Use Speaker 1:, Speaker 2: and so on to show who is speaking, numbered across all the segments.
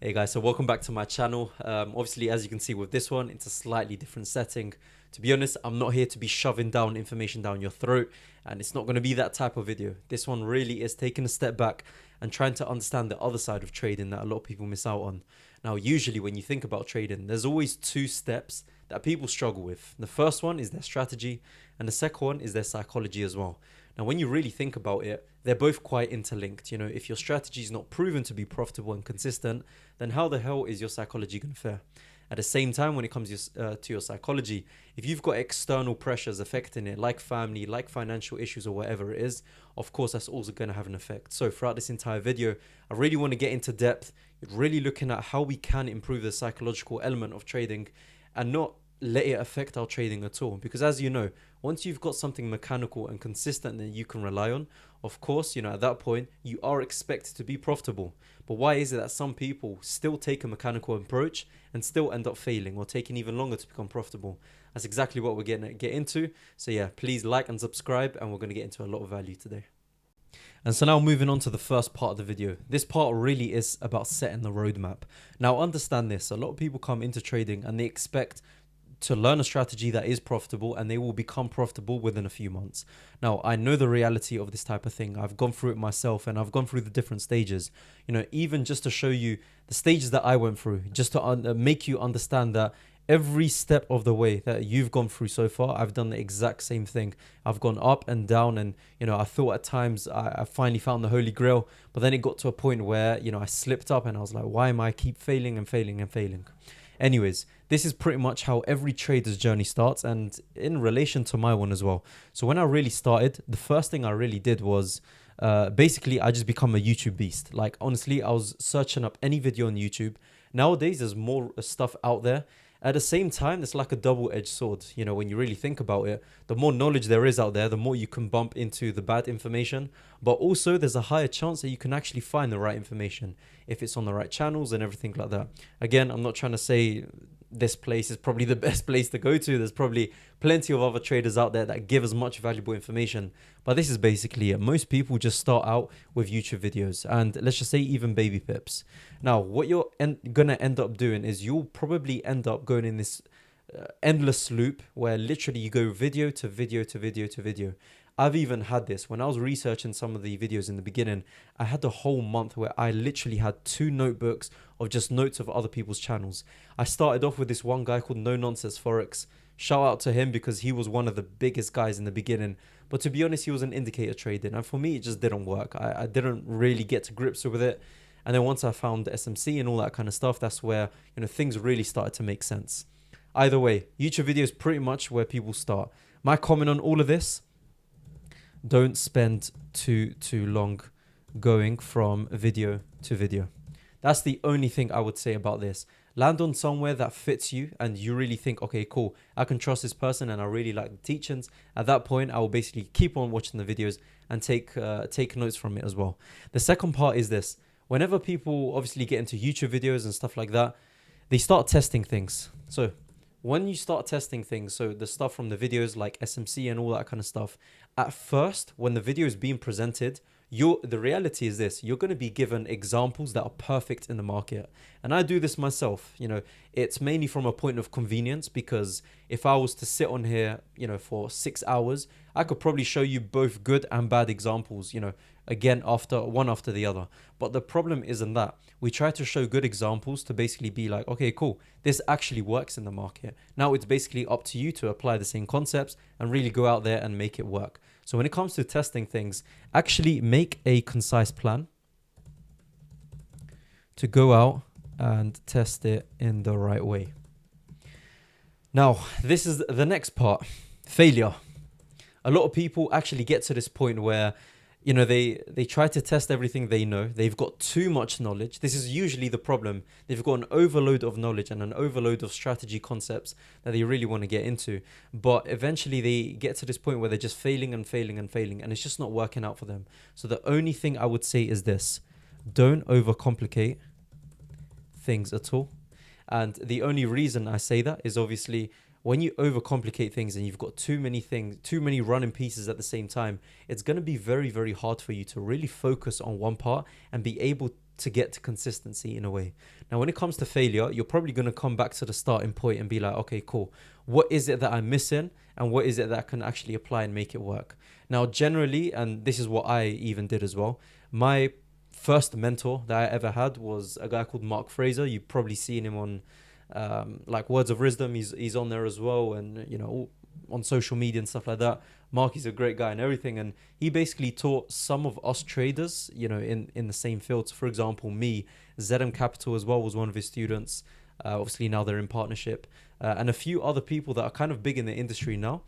Speaker 1: Hey guys, so welcome back to my channel. Obviously, as you can see with this one, it's a slightly different setting. To be honest, I'm not here to be shoving down information down your throat, and it's not going to be that type of video. This one really is taking a step back and trying to understand the other side of trading that a lot of people miss out on. Now, usually when you think about trading, there's always two steps that people struggle with. The first one is their strategy, and the second one is their psychology as well. Now, when you really think about it, they're both quite interlinked. You know, if your strategy is not proven to be profitable and consistent, then how the hell is your psychology going to fare? At the same time, when it comes to your psychology, if you've got external pressures affecting it, like family, like financial issues or whatever it is, of course, that's also going to have an effect. So throughout this entire video, I really want to get into depth, really looking at how we can improve the psychological element of trading and not let it affect our trading at all. Because as you know, once you've got something mechanical and consistent that you can rely on, of course, you know, at that point, you are expected to be profitable. But why is it that some people still take a mechanical approach and still end up failing or taking even longer to become profitable? That's exactly what we're going to get into. So yeah, please like and subscribe, and we're going to get into a lot of value today. And so now moving on to the first part of the video. This part really is about setting the roadmap. Now understand this, a lot of people come into trading and they expect to learn a strategy that is profitable, and they will become profitable within a few months. Now, I know the reality of this type of thing. I've gone through it myself, and I've gone through the different stages. You know, even just to show you the stages that I went through, just to make you understand that every step of the way that you've gone through so far, I've done the exact same thing. I've gone up and down, and you know, I thought at times I finally found the holy grail, but then it got to a point where, you know, I slipped up and I was like, why am I keep failing and failing and failing? Anyways, this is pretty much how every trader's journey starts, and in relation to my one as well. So when I really started, the first thing I really did was basically I just become a YouTube beast. Like honestly, I was searching up any video on YouTube. Nowadays, there's more stuff out there. At the same time, it's like a double-edged sword. You know, when you really think about it, the more knowledge there is out there, the more you can bump into the bad information. But also, there's a higher chance that you can actually find the right information if it's on the right channels and everything like that. Again, I'm not trying to say this place is probably the best place to go to. There's probably plenty of other traders out there that give as much valuable information. But this is basically it. Most people just start out with YouTube videos, and let's just say even baby pips. Now, what you're gonna end up doing is you'll probably end up going in this endless loop where literally you go video to video to video to video. I've even had this when I was researching some of the videos in the beginning. I had a whole month where I literally had 2 notebooks of just notes of other people's channels. I started off with this one guy called No Nonsense Forex. Shout out to him because he was one of the biggest guys in the beginning. But to be honest, he was an indicator trading, and for me, it just didn't work. I didn't really get to grips with it. And then once I found SMC and all that kind of stuff, that's where, you know, things really started to make sense. Either way, YouTube video is pretty much where people start. My comment on all of this: don't spend too long going from video to video. That's the only thing I would say about this. Land on somewhere that fits you and you really think, okay, cool, I can trust this person and I really like the teachings. At that point, I will basically keep on watching the videos and take notes from it as well. The second part is this. Whenever people obviously get into YouTube videos and stuff like that, they start testing things. So when you start testing things, so the stuff from the videos like SMC and all that kind of stuff, at first, when the video is being presented, the reality is this: you're going to be given examples that are perfect in the market. And I do this myself. You know, it's mainly from a point of convenience, because if I was to sit on here, you know, for 6 hours, I could probably show you both good and bad examples, you know, again, one after the other. But the problem isn't that. We try to show good examples to basically be like, okay, cool, this actually works in the market. Now it's basically up to you to apply the same concepts and really go out there and make it work. So when it comes to testing things, actually make a concise plan to go out and test it in the right way. Now, this is the next part: failure. A lot of people actually get to this point where, you know, they try to test everything they know. They've got too much knowledge. This is usually the problem. They've got an overload of knowledge and an overload of strategy concepts that they really want to get into. But eventually they get to this point where they're just failing and failing and failing, and it's just not working out for them. So the only thing I would say is this: don't overcomplicate things at all. And the only reason I say that is obviously when you overcomplicate things and you've got too many things, too many running pieces at the same time, it's going to be very, very hard for you to really focus on one part and be able to get to consistency in a way. Now, when it comes to failure, you're probably going to come back to the starting point and be like, okay, cool. What is it that I'm missing? And what is it that I can actually apply and make it work? Now, generally, and this is what I even did as well, my first mentor that I ever had was a guy called Mark Fraser. You've probably seen him on like Words of Wisdom. He's on there as well, and on social media and stuff like that. Mark is a great guy and everything, and he basically taught some of us traders, in the same fields. For example, me, ZM Capital as well was one of his students. Obviously now they're in partnership, and a few other people that are kind of big in the industry now.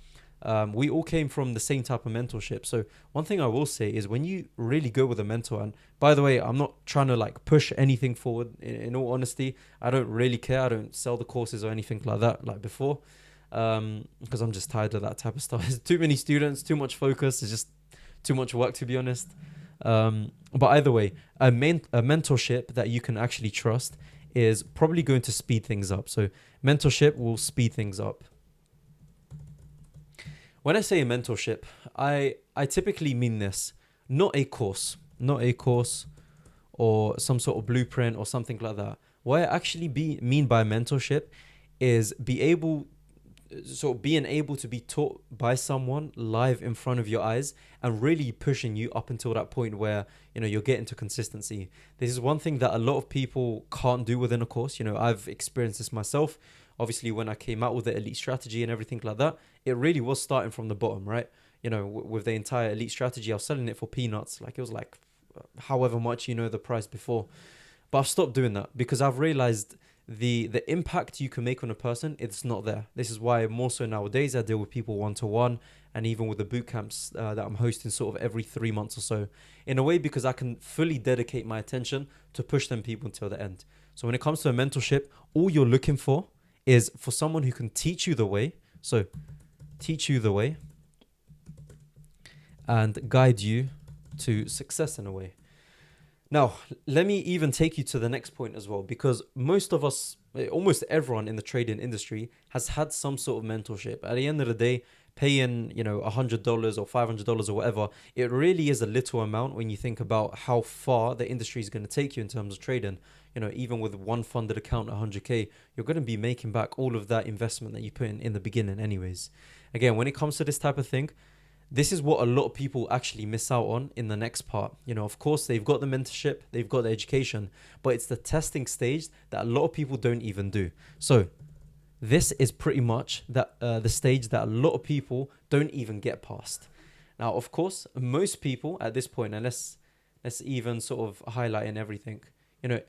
Speaker 1: We all came from the same type of mentorship. So one thing I will say is when you really go with a mentor, and by the way, I'm not trying to like push anything forward. In all honesty, I don't really care. I don't sell the courses or anything like that like before, because I'm just tired of that type of stuff. There's too many students, too much focus. It's just too much work, to be honest. But either way, a mentorship that you can actually trust is probably going to speed things up. So mentorship will speed things up. When I say a mentorship, I typically mean this, not a course or some sort of blueprint or something like that. What I actually mean by mentorship is being able to be taught by someone live in front of your eyes and really pushing you up until that point where, you're getting to consistency. This is one thing that a lot of people can't do within a course. I've experienced this myself. Obviously, when I came out with the elite strategy and everything like that, it really was starting from the bottom, right? With the entire elite strategy, I was selling it for peanuts. Like it was like however much, the price before. But I've stopped doing that because I've realized the impact you can make on a person, it's not there. This is why more so nowadays I deal with people one-to-one, and even with the boot camps that I'm hosting sort of every 3 months or so, in a way because I can fully dedicate my attention to push them people until the end. So when it comes to a mentorship, all you're looking for is for someone who can teach you the way. So teach you the way and guide you to success in a way. Now, let me even take you to the next point as well, because most of us, almost everyone in the trading industry has had some sort of mentorship. At the end of the day, paying, $100 or $500 or whatever, it really is a little amount when you think about how far the industry is going to take you in terms of trading. Even with one funded account, 100K, you're going to be making back all of that investment that you put in the beginning anyways. Again, when it comes to this type of thing, this is what a lot of people actually miss out on in the next part. Of course, they've got the mentorship, they've got the education, but it's the testing stage that a lot of people don't even do. So this is pretty much the stage that a lot of people don't even get past. Now, of course, most people at this point, and let's even sort of highlight in everything,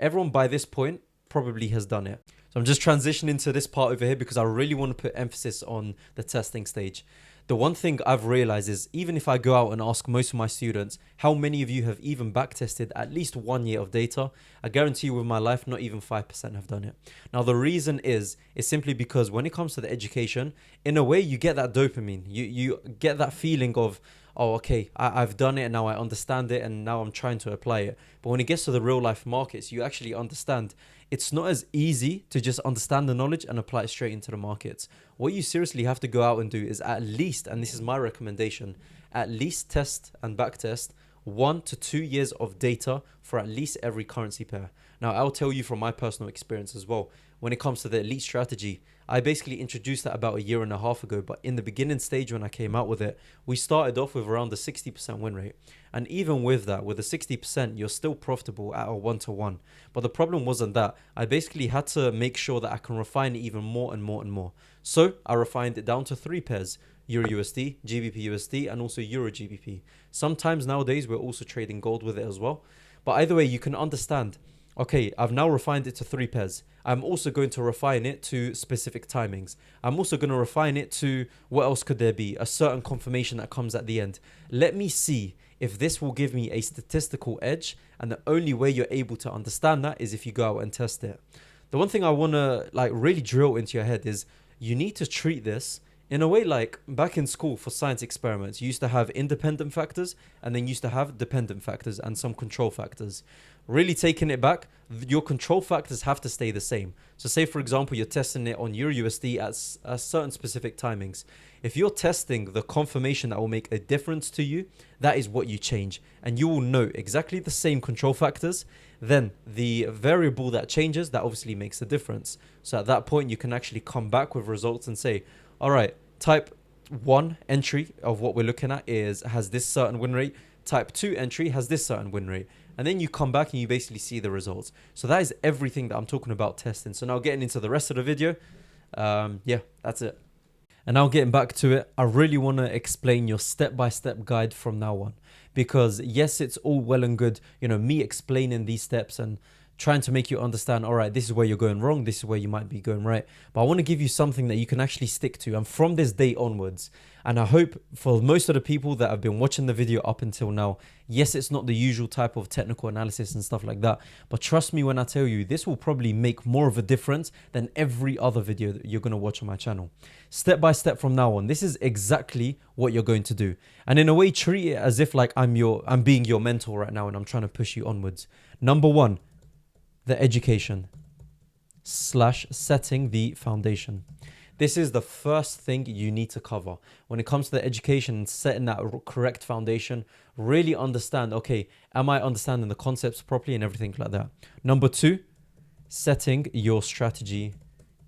Speaker 1: everyone by this point probably has done it. So I'm just transitioning to this part over here because I really want to put emphasis on the testing stage. The one thing I've realized is even if I go out and ask most of my students, how many of you have even backtested at least 1 year of data? I guarantee you with my life, not even 5% have done it. Now, the reason is simply because when it comes to the education, in a way, you get that dopamine. You get that feeling of, oh, okay, I've done it and now I understand it and now I'm trying to apply it. But when it gets to the real life markets, you actually understand it's not as easy to just understand the knowledge and apply it straight into the markets. What you seriously have to go out and do is at least, and this is my recommendation, at least test and backtest 1 to 2 years of data for at least every currency pair. Now, I'll tell you from my personal experience as well. When it comes to the elite strategy, I basically introduced that about 1.5 years ago, but in the beginning stage when I came out with it, we started off with around the 60% win rate. And even with that, with the 60%, you're still profitable at a 1-to-1. But the problem wasn't that. I basically had to make sure that I can refine it even more and more and more. So I refined it down to 3 pairs, Euro USD, GBP USD, and also Euro GBP. Sometimes nowadays, we're also trading gold with it as well. But either way, you can understand, okay, I've now refined it to 3 pairs. I'm also going to refine it to specific timings. I'm also going to refine it to what else could there be? A certain confirmation that comes at the end. Let me see if this will give me a statistical edge. And the only way you're able to understand that is if you go out and test it. The one thing I want to really drill into your head is you need to treat this in a way like back in school for science experiments. You used to have independent factors and then used to have dependent factors and some control factors. really taking it back, your control factors have to stay the same. So say, for example, you're testing it on Euro USD at certain specific timings. If you're testing the confirmation that will make a difference to you, that is what you change. And you will know exactly the same control factors. Then the variable that changes, that obviously makes a difference. So at that point, you can actually come back with results and say, all right, type 1 entry of what we're looking at has this certain win rate. Type 2 entry has this certain win rate. And then you come back and you basically see the results. So that is everything that I'm talking about testing. So now getting into the rest of the video, yeah, that's it. And now getting back to it, I really want to explain your step-by-step guide from now on. Because yes, it's all well and good, me explaining these steps and trying to make you understand, all right, this is where you're going wrong, this is where you might be going right. But I want to give you something that you can actually stick to. And from this day onwards, and I hope for most of the people that have been watching the video up until now, yes, it's not the usual type of technical analysis and stuff like that. But trust me when I tell you, this will probably make more of a difference than every other video that you're going to watch on my channel. Step by step from now on, this is exactly what you're going to do. And in a way, treat it as if like I'm being your mentor right now and I'm trying to push you onwards. Number one, the education / setting the foundation. This is the first thing you need to cover. When it comes to the education and setting that correct foundation, really understand, okay, am I understanding the concepts properly and everything like that? Number two, setting your strategy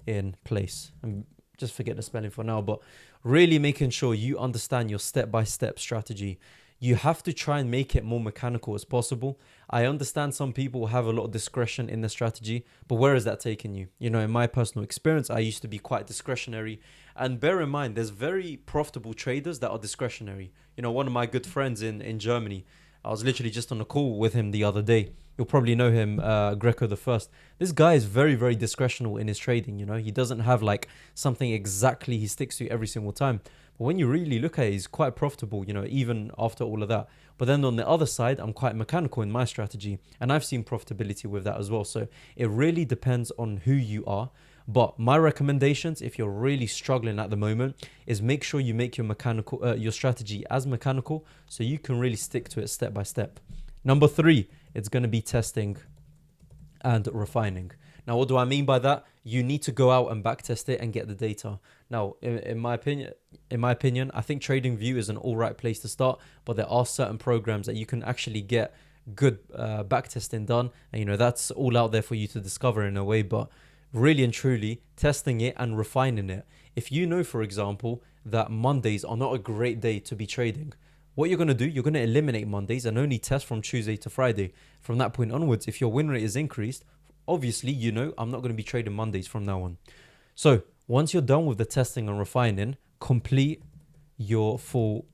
Speaker 1: in place. And just forget the spelling for now, but really making sure you understand your step-by-step strategy. You have to try and make it more mechanical as possible. I understand some people have a lot of discretion in the strategy, but where is that taking you? In my personal experience, I used to be quite discretionary. And bear in mind, there's very profitable traders that are discretionary. One of my good friends in Germany, I was literally just on a call with him the other day. You'll probably know him, Greco the First. This guy is very, very discretional in his trading. He doesn't have like something exactly he sticks to every single time. But when you really look at it, he's quite profitable, even after all of that. But then on the other side, I'm quite mechanical in my strategy. And I've seen profitability with that as well. So it really depends on who you are. But my recommendations, if you're really struggling at the moment, is make sure you make your strategy as mechanical so you can really stick to it step by step. Number three, it's going to be testing and refining. Now, what do I mean by that? You need to go out and back test it and get the data. Now, in my opinion, I think TradingView is an all right place to start, but there are certain programs that you can actually get good back testing done. And, that's all out there for you to discover in a way, but really and truly testing it and refining it. If you know, for example, that Mondays are not a great day to be trading, what you're going to do, you're going to eliminate Mondays and only test from Tuesday to Friday. From that point onwards, if your win rate is increased, obviously, I'm not going to be trading Mondays from now on. So once you're done with the testing and refining, complete your full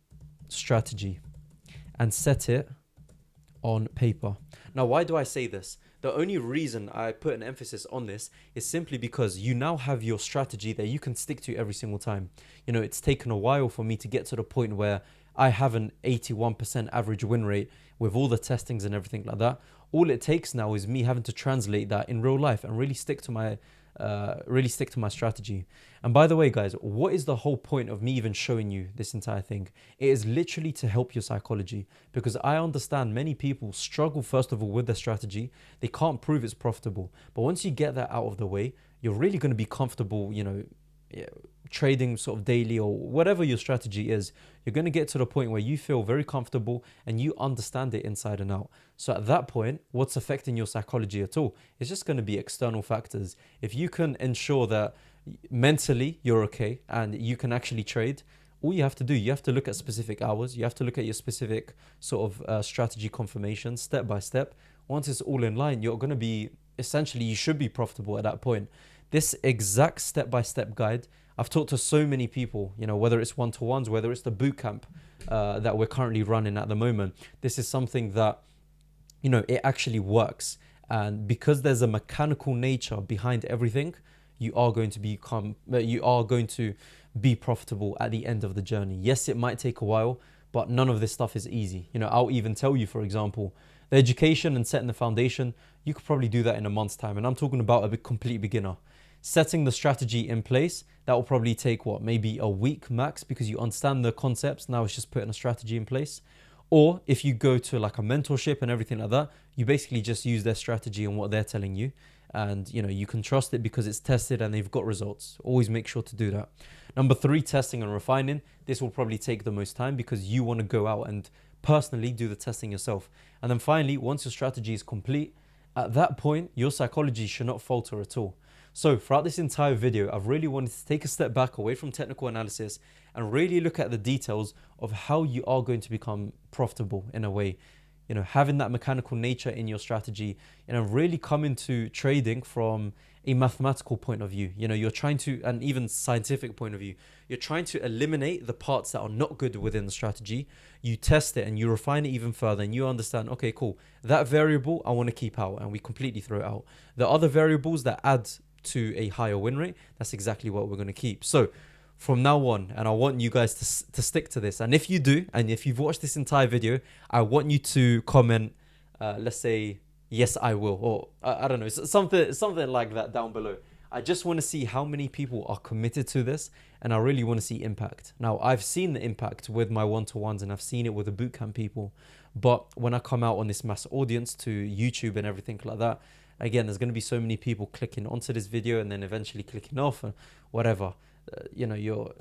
Speaker 1: strategy and set it on paper. Now, why do I say this? The only reason I put an emphasis on this is simply because you now have your strategy that you can stick to every single time. It's taken a while for me to get to the point where I have an 81% average win rate with all the testings and everything like that. All it takes now is me having to translate that in real life and really stick to my strategy. And by the way, guys, what is the whole point of me even showing you this entire thing? It is literally to help your psychology, because I understand many people struggle, first of all, with their strategy. They can't prove it's profitable. But once you get that out of the way, you're really going to be comfortable, trading sort of daily or whatever your strategy is. You're going to get to the point where you feel very comfortable and you understand it inside and out. So at that point, what's affecting your psychology at all? It's just going to be external factors. If you can ensure that mentally you're okay and you can actually trade, all you have to do, you have to look at specific hours. You have to look at your specific sort of strategy confirmation step by step. Once it's all in line, you're going to be, essentially, you should be profitable at that point. This exact step-by-step guide, I've talked to so many people, whether it's one-to-ones, whether it's the bootcamp that we're currently running at the moment. This is something that, it actually works. And because there's a mechanical nature behind everything, you are going to be profitable at the end of the journey. Yes, it might take a while, but none of this stuff is easy. I'll even tell you, for example, the education and setting the foundation, you could probably do that in a month's time. And I'm talking about a complete beginner. Setting the strategy in place, that will probably take maybe a week max, because you understand the concepts. Now it's just putting a strategy in place. Or if you go to like a mentorship and everything like that, you basically just use their strategy and what they're telling you. And you can trust it because it's tested and they've got results. Always make sure to do that. Number 3, testing and refining. This will probably take the most time because you want to go out and personally do the testing yourself. And then finally, once your strategy is complete, at that point, your psychology should not falter at all. So throughout this entire video, I've really wanted to take a step back away from technical analysis and really look at the details of how you are going to become profitable in a way. Having that mechanical nature in your strategy, really come into trading from a mathematical point of view. You're trying to, and even scientific point of view, you're trying to eliminate the parts that are not good within the strategy. You test it and you refine it even further and you understand, okay, cool, that variable I want to keep out, and we completely throw it out. The other variables that add to a higher win rate, that's exactly what we're going to keep. So from now on, and I want you guys to stick to this. And if you do, and if you've watched this entire video, I want you to comment, let's say, yes, I will, or I don't know, something like that down below. I just want to see how many people are committed to this, and I really want to see impact. Now, I've seen the impact with my one-to-ones, and I've seen it with the bootcamp people. But when I come out on this mass audience to YouTube and everything like that, again, there's going to be so many people clicking onto this video and then eventually clicking off and whatever. Your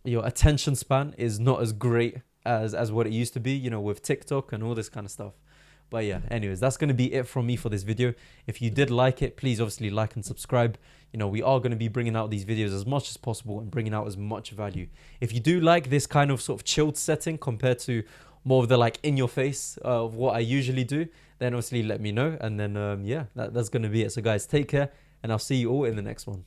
Speaker 1: attention span is not as great as what it used to be, with TikTok and all this kind of stuff. But yeah, anyways, that's going to be it from me for this video. If you did like it, please obviously like and subscribe. We are going to be bringing out these videos as much as possible and bringing out as much value. If you do like this kind of sort of chilled setting compared to more of the like in your face of what I usually do, then obviously let me know. And then yeah, that's going to be it. So guys, take care, and I'll see you all in the next one.